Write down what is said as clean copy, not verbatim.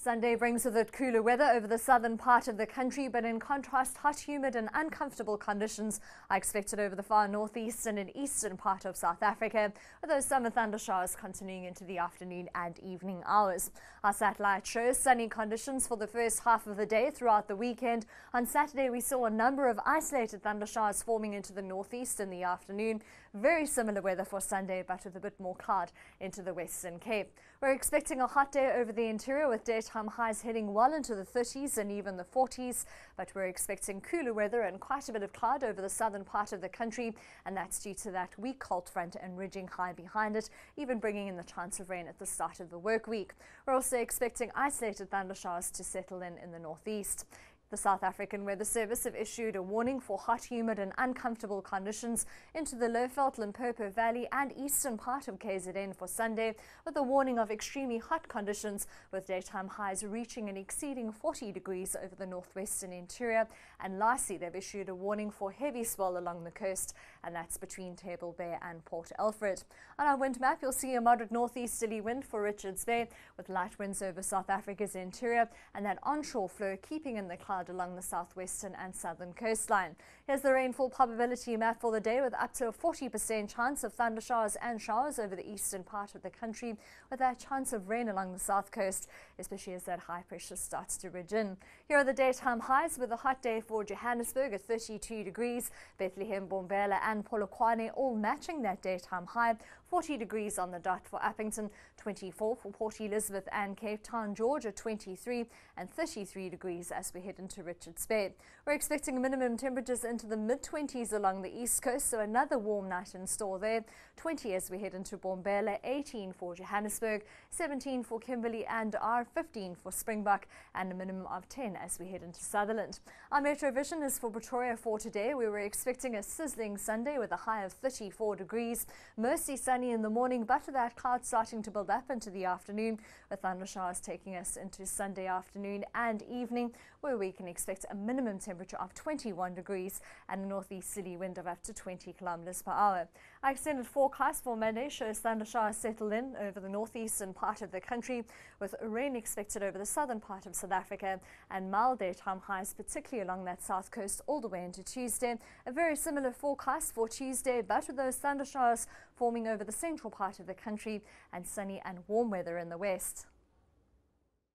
Sunday brings with it cooler weather over the southern part of the country, but in contrast, hot, humid and uncomfortable conditions are expected over the far northeastern and eastern part of South Africa, with those summer thunder showers continuing into the afternoon and evening hours. Our satellite shows sunny conditions for the first half of the day throughout the weekend. On Saturday, we saw a number of isolated thunder showers forming into the northeast in the afternoon. Very similar weather for Sunday, but with a bit more cloud into the Western Cape. We're expecting a hot day over the interior, with daytime highs heading well into the 30s and even the 40s, but we're expecting cooler weather and quite a bit of cloud over the southern part of the country, and that's due to that weak cold front and ridging high behind it, even bringing in the chance of rain at the start of the work week. We're also expecting isolated thunder showers to settle in the northeast. The South African Weather Service have issued a warning for hot, humid and uncomfortable conditions into the Lowveld, Limpopo Valley and eastern part of KZN for Sunday, with a warning of extremely hot conditions with daytime highs reaching and exceeding 40 degrees over the northwestern interior. And lastly, they've issued a warning for heavy swell along the coast, and that's between Table Bay and Port Alfred. On our wind map, you'll see a moderate northeasterly wind for Richards Bay, with light winds over South Africa's interior and that onshore flow keeping in the clouds along the southwestern and southern coastline. Here's the rainfall probability map for the day, with up to a 40% chance of thunder showers and showers over the eastern part of the country, with that chance of rain along the south coast, especially as that high pressure starts to ridge in. Here are the daytime highs, with a hot day for Johannesburg at 32 degrees, Bethlehem, Bombela and Polokwane all matching that daytime high, 40 degrees on the dot for Uppington, 24 for Port Elizabeth and Cape Town, Georgia 23 and 33 degrees as we head into Richards Bay. We're expecting minimum temperatures into the mid-20s along the east coast, so another warm night in store there. 20 as we head into Bombela, 18 for Johannesburg, 17 for Kimberley and R15 for Springbok, and a minimum of 10 as we head into Sutherland. Our Metro Vision is for Pretoria for today. We were expecting a sizzling Sunday with a high of 34 degrees. Mostly sunny in the morning, but with that cloud starting to build up into the afternoon, with thunder showers taking us into Sunday afternoon and evening, where we can expect a minimum temperature of 21 degrees and a northeasterly wind of up to 20 kilometers per hour. Our extended forecast for Monday shows thunder showers settle in over the northeastern part of the country, with rain expected over the southern part of South Africa and mild daytime highs, particularly along that south coast all the way into Tuesday. A very similar forecast for Tuesday, but with those thunder showers forming over the central part of the country and sunny and warm weather in the west.